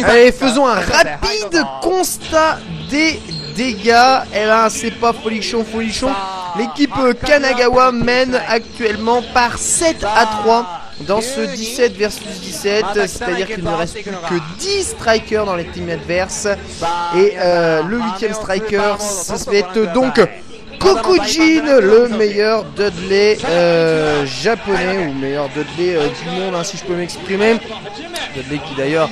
Allez, faisons un rapide constat des dégâts. Et là, c'est pas folichon. L'équipe Kanagawa mène actuellement par 7-3 dans ce 17 versus 17. C'est-à-dire qu'il ne reste plus que 10 strikers dans les teams adverses. Et le 8ème striker, ça va être donc Kokujin, le meilleur Dudley japonais, ou meilleur Dudley du monde, hein, si je peux m'exprimer. Dudley qui d'ailleurs,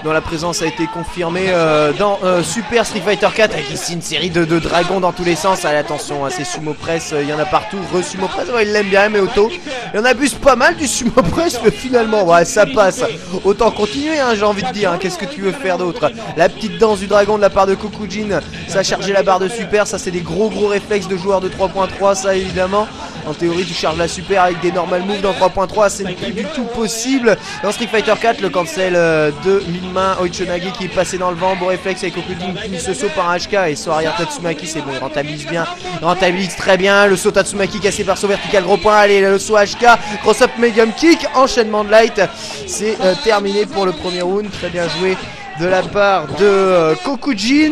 dont la présence a été confirmée dans Super Street Fighter 4, avec ici une série de dragons dans tous les sens. Allez, attention, hein, ces sumo press, il y en a partout. Sumo press, ouais, il l'aime bien, mais Otto, il en abuse pas mal du sumo press, mais finalement, ouais, ça passe. Autant continuer, hein, j'ai envie de dire, hein, qu'est-ce que tu veux faire d'autre? La petite danse du dragon de la part de Kokujin, ça a chargé la barre de super, ça c'est des gros réflexes de joueurs de 3.3, ça évidemment. En théorie, tu charges la super avec des normal moves dans 3.3, c'est plus du tout possible. Dans Street Fighter 4, le cancel de mille-main, Oichonage qui est passé dans le vent, beau réflexe avec Kokujin qui finit ce saut par un HK et saut arrière Tatsumaki, c'est bon, il rentabilise bien, il rentabilise très bien. Le saut Tatsumaki cassé par saut vertical, gros point, allez, le saut HK, cross-up medium kick, enchaînement de light, c'est terminé pour le premier round, très bien joué de la part de Kokujin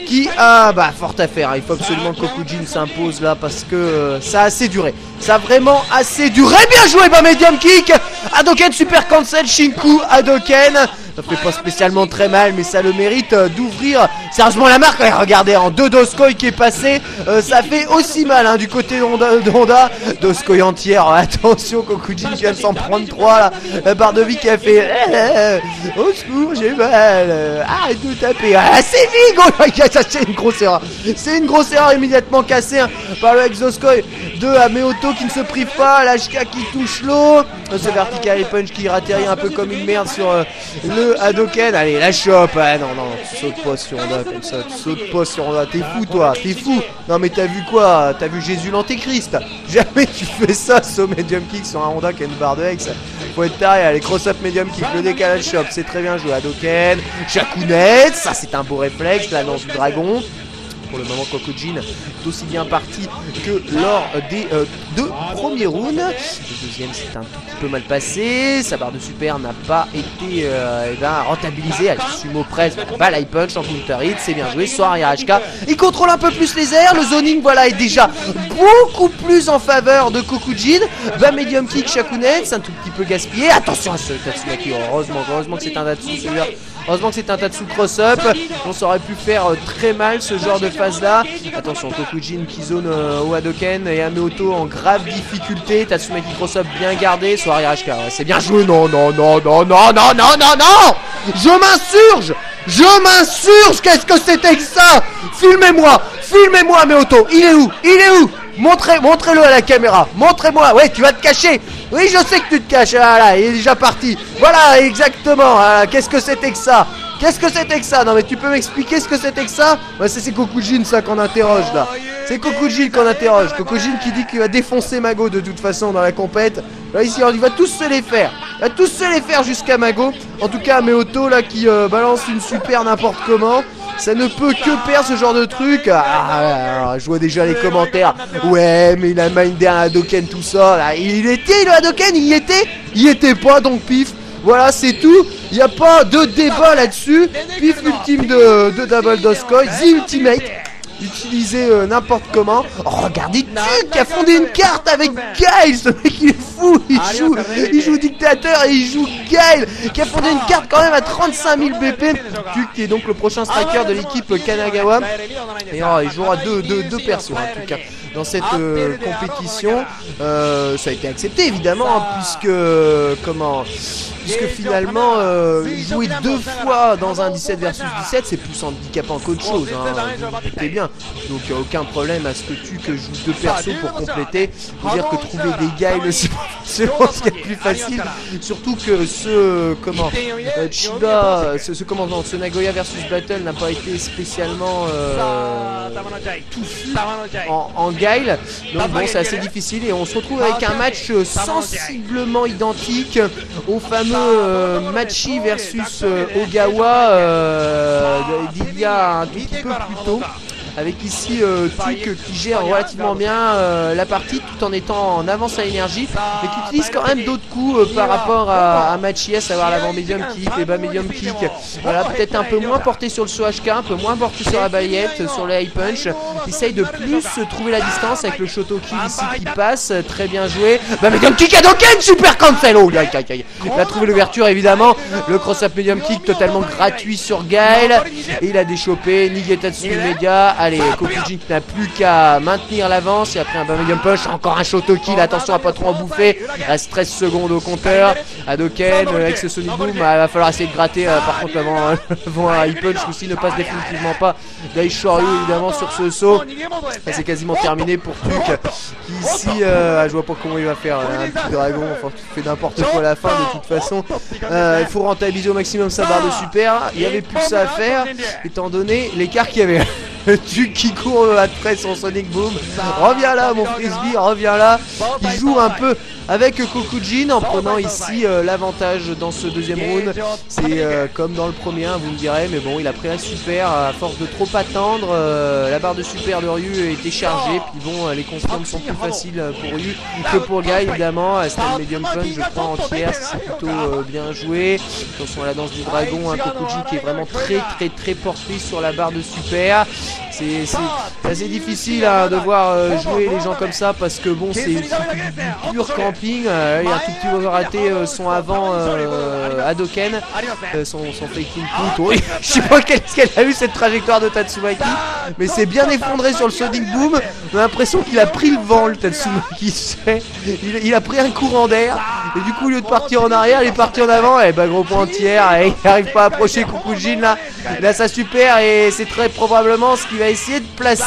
qui a fort à faire, hein. Il faut absolument que Kokujin s'impose là parce que ça a assez duré. Ça a vraiment assez duré. Bien joué, medium kick, Hadoken super cancel, Shinku Hadoken. Ça fait pas spécialement très mal, mais ça le mérite d'ouvrir sérieusement la marque. Regardez, en 2 Doskoi qui est passé, ça fait aussi mal, hein, du côté de Honda. Doskoi entière, attention, Kokujin qui vient de s'en prendre 3 là. La barre de vie qui a fait au secours, j'ai mal, arrête de taper. Ah, c'est Vigo. C'est une grosse erreur. C'est une grosse erreur immédiatement cassée, hein, par le Exoskoi de Ameoto qui ne se prive pas. L'HK qui touche l'eau. Ce vertical punch qui atterrit un peu comme une merde sur le Hadoken. Allez, la chope. Ah non, tu sautes pas sur Honda comme ça. Tu sautes pas sur Honda. T'es fou, toi. T'es fou. Non, mais t'as vu quoi? T'as vu Jésus l'Antéchrist? Jamais tu fais ça, saut medium kick sur un Honda qui a une barre de Hex. Faut être taré. Allez, cross-up medium kick. Le décalage chope. C'est très bien joué. Hadoken. Shakunet. Ça, c'est un beau réflexe. La lance du dragon. Pour le moment, Kokujin est aussi bien parti que lors des 2 premiers rounds. Le deuxième, c'est un tout petit peu mal passé. Sa barre de super n'a pas été rentabilisée. Elle sumo press, light punch en counter hit. C'est bien joué. Soit arrière HK. Il contrôle un peu plus les airs. Le zoning, voilà, est déjà beaucoup plus en faveur de Kokujin. Medium kick, Shakunet. C'est un tout petit peu gaspillé. Attention à ce Tatsumaki. Heureusement que c'est un Tatsu celui-là. Heureusement que c'est un Tatsu cross-up. On s'aurait pu faire très mal ce genre de phase là. Attention, Kokujin qui zone au Hadoken et Ameoto en grave difficulté. Tatsumaki cross-up bien gardé. Soit arrière HK. Ouais, c'est bien joué. Non. Je m'insurge. Qu'est-ce que c'était que ça? Filmez-moi Ameoto. Il est où? Montrez-le à la caméra. Montrez-moi. Ouais, tu vas te cacher. Oui, je sais que tu te caches. Voilà, il est déjà parti. Voilà, exactement. Qu'est-ce que c'était que ça? Non, mais tu peux m'expliquer ce que c'était que ça? Ouais, c'est Kokujin, ça, qu'on interroge là. C'est Kokujin qu'on interroge. Kokujin qui dit qu'il va défoncer Mago de toute façon dans la compète. Là, ici, il va tous se les faire. Jusqu'à Mago. En tout cas, Ameoto là qui balance une super n'importe comment. Ça ne peut que perdre ce genre de truc. Je vois déjà les commentaires. Ouais, mais il a mindé un Hadoken, tout ça. Là, il était le Hadoken, il était pas, donc pif. Voilà, c'est tout. Il n'y a pas de débat là-dessus. Pif ultime de Double Doskoi. The Ultimate. Utilisé n'importe comment. Oh, regardez Tuc qui a fondé une carte avec Guile. Ce mec il est fou. Il joue dictateur et il joue Guile qui a fondé une carte quand même à 35 000 BP. Tuc qui est donc le prochain striker de l'équipe Kanagawa. Et il jouera deux persos en tout cas dans cette compétition. Ça a été accepté évidemment, hein, puisque finalement jouer 2 fois dans un 17 versus 17 c'est plus handicapant qu'autre chose, hein, vous doutez bien. Donc il n'y a aucun problème à ce que tu joues 2 persos pour compléter. Faut dire que trouver des guiles c'est pas forcément ce qui est le plus facile. Surtout que ce Nagoya versus Battle n'a pas été spécialement touffu en guile. Donc bon, c'est assez difficile et on se retrouve avec un match sensiblement identique au fameux Machi versus Ogawa d'il y a un tout petit peu plus tôt. avec ici Tuc qui gère relativement bien la partie tout en étant en avance à énergie, mais qui utilise quand même d'autres coups par rapport à Machi, à savoir l'avant medium kick, les bas medium kick. Voilà, peut-être un peu moins porté sur le saut HK, un peu moins porté sur la balayette, sur le high punch. Il essaye de plus trouver la distance avec le Shoto kill ici qui passe, très bien joué. Bas medium kick à Doken, super cancel. Oh, il a trouvé l'ouverture évidemment. Le cross-up medium kick totalement gratuit sur Gaël. Et il a déchopé Nigetatsu immédiat. Allez, Kokujin qui n'a plus qu'à maintenir l'avance. Et après un bas medium punch, encore un Shoto kill. Attention à pas trop en bouffer. Il reste 13 secondes au compteur. Hadoken avec ce Sonic Boom, il va falloir essayer de gratter par contre avant un high punch. Aussi ne passe définitivement pas. Daishoryu évidemment sur ce saut. C'est quasiment terminé pour Tuc qui ici, je vois pas comment il va faire. Un petit dragon, enfin tu fais n'importe quoi à la fin de toute façon. Il faut rentabiliser au maximum sa barre de super. Il y avait plus ça à faire étant donné l'écart qu'il y avait. Tuc qui court après son Sonic Boom. Reviens là mon frisbee, reviens là. Il joue un peu avec Kokujin en prenant ici l'avantage dans ce deuxième round. C'est comme dans le premier, vous me direz, mais bon, il a pris la super à force de trop attendre. La barre de super de Ryu était chargée, puis bon, les confirmes sont plus faciles pour Ryu que pour Guy évidemment. C'était le medium punch, je crois, entière, c'est plutôt bien joué. Attention à la danse du dragon, un Kokujin qui est vraiment très porté sur la barre de super. C'est assez difficile de voir jouer les gens comme ça parce que bon, c'est du pur camping. Il y a un tout petit mauvais raté son avant Hadoken, son faking put. Oui, je sais pas qu'est-ce qu'elle a eu cette trajectoire de Tatsumaki, mais c'est bien effondré sur le Sonic Boom. On a l'impression qu'il a pris le vent, le Tatsumaki. Il a pris un courant d'air et du coup au lieu de partir en arrière, il est parti en avant. Et bah gros point entière, et il n'arrive pas à approcher Kokujin là. Il a sa super et c'est très probablement ce qu'il va essayer de placer.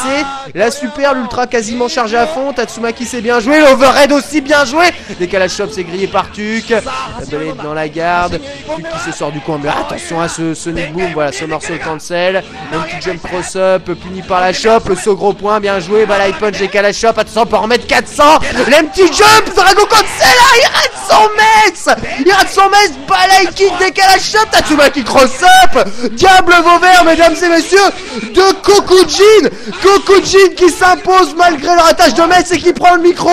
La super, l'ultra quasiment chargé à fond. Tatsumaki c'est bien joué, l'overhead aussi bien joué. Décalage shop c'est grillé par Tuc. La belette dans la garde. Tuc qui se sort du coin, mais attention à ce Sonic Boom. Voilà, ce morceau cancel. Un petit jump cross up puni par la shop. Le saut gros point bien joué. Balai punch décalage shop. Attention pour en remettre 400. L'empty jump, Dragon cancel. Il rate son mess. Il rate son mess. Balai kick décalage shop. Tatsumaki cross up. Diable Vauvert, mesdames et messieurs, de Kokujin. Kokujin qui s'impose malgré le ratage de Metz et qui prend le micro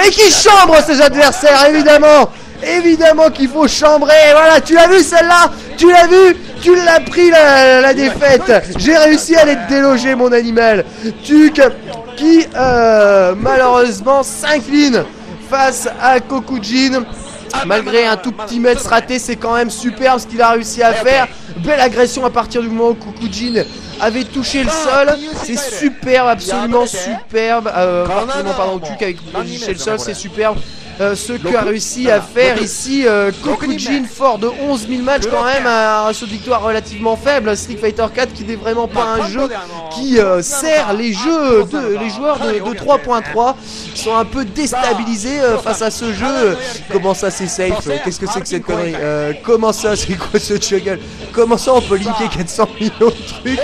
et qui chambre ses adversaires, évidemment. Évidemment qu'il faut chambrer. Voilà, tu l'as vu celle-là? Tu l'as vu? Tu l'as pris la défaite. J'ai réussi à les déloger, mon animal. Tuc qui malheureusement s'incline face à Kokujin. Malgré un tout petit mètre raté, c'est quand même superbe ce qu'il a réussi à faire. Belle agression à partir du moment où Kokujin avait touché le sol. C'est superbe, absolument superbe. Pardon, Tuc avec touché le sol, c'est superbe. Ce qu'a réussi à faire ici Kokujin, fort de 11 000 matchs quand même, un ratio de victoire relativement faible. Street Fighter 4 qui n'est vraiment pas un jeu qui sert les joueurs de 3.3 qui sont un peu déstabilisés face à ce jeu. Comment ça c'est safe? Qu'est-ce que c'est que cette connerie? Comment ça, c'est quoi ce juggle? Comment ça on peut linker 400 millions de trucs?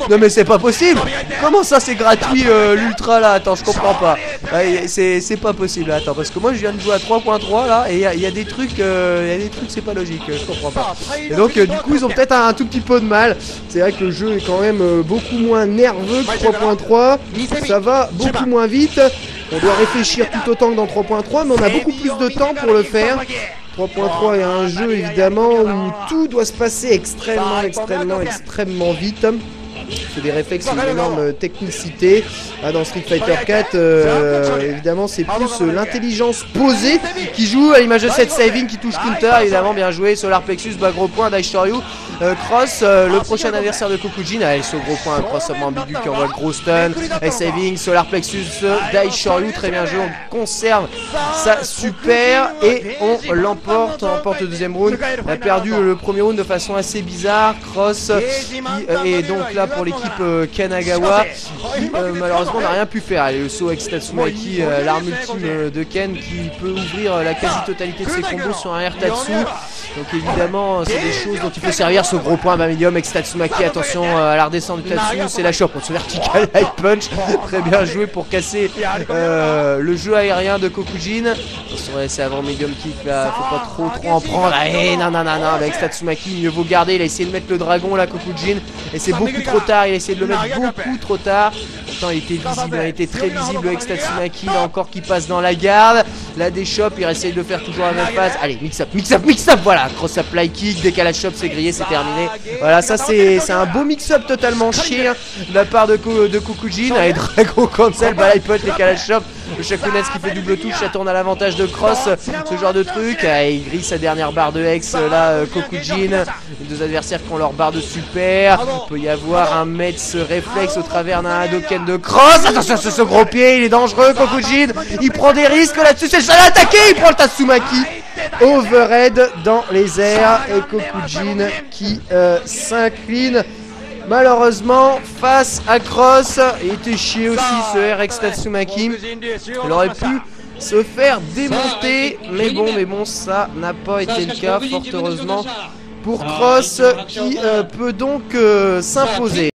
Non mais c'est pas possible. Comment ça c'est gratuit l'ultra là? Attends, je comprends pas. C'est pas possible. Attends, parce que moi je viens de jouer à 3.3 là et il y a des trucs c'est pas logique, je comprends pas. Et donc du coup ils ont peut-être un tout petit peu de mal. C'est vrai que le jeu est quand même beaucoup moins nerveux que 3.3. Ça va beaucoup moins vite. On doit réfléchir tout autant que dans 3.3, mais on a beaucoup plus de temps pour le faire. 3.3 est un jeu évidemment où tout doit se passer extrêmement vite. C'est des réflexes, une énorme technicité. Dans Street Fighter 4, évidemment, c'est plus l'intelligence posée qui joue à l'image de cette saving qui touche counter. Évidemment, bien joué. Solar Plexus, bas gros point, Daishoryu. Cross, le prochain adversaire de Kokujin. Allez, ce gros point, un cross ambigu qui envoie le gros stun. Saving, Solar Plexus, Daishoryu, très bien joué. On conserve sa super et on l'emporte. On emporte le deuxième round. On a perdu le premier round de façon assez bizarre. Cross, et donc là pour l'équipe Kanagawa, qui malheureusement n'a rien pu faire. Allez, le saut avec Tatsumaki, l'arme ultime de Ken qui peut ouvrir la quasi-totalité de ses combos sur un air Tatsu. Donc évidemment c'est des choses dont il peut servir. Ce gros point bas médium avec Tatsumaki, attention à la redescente du Tatsu, c'est la chope, ce vertical high punch, très bien joué pour casser le jeu aérien de Kokujin. Attention, c'est avant médium kick là, faut pas trop en prendre. Allez, non, avec Tatsumaki, mieux vaut garder. Il a essayé de mettre le dragon là, Kokujin, et c'est beaucoup trop tard, il a essayé de le mettre beaucoup trop tard. Pourtant il était visible, il était très visible avec Tatsumaki, là encore qui passe dans la garde. La déchoppe, il essaye de faire toujours la même phase. Allez, mix up, voilà, cross up fly kick, décalage chop, c'est grillé, c'est terminé. Voilà, ça c'est un beau mix up totalement chier hein, de la part de Kokujin. Allez, Dragon Cancel, balai punch, décalage chop. Le Shakunetsu qui fait double touche, ça tourne à l'avantage de Cross, ce genre de truc. Allez, il grille sa dernière barre de Hex, là, Kokujin. Les deux adversaires qui ont leur barre de super. Il peut y avoir un Metz réflexe au travers d'un Hadoken de Cross. Attention sur ce gros pied, il est dangereux, Kokujin. Il prend des risques là-dessus, c'est le seul à attaquer. Il prend le Tatsumaki. Overhead dans les airs. Et Kokujin qui s'incline. Malheureusement face à Cross. Il était chié aussi ce RX Tatsumaki. Il aurait pu se faire démonter, mais bon, ça n'a pas été le cas, fort heureusement pour Cross qui peut donc s'imposer.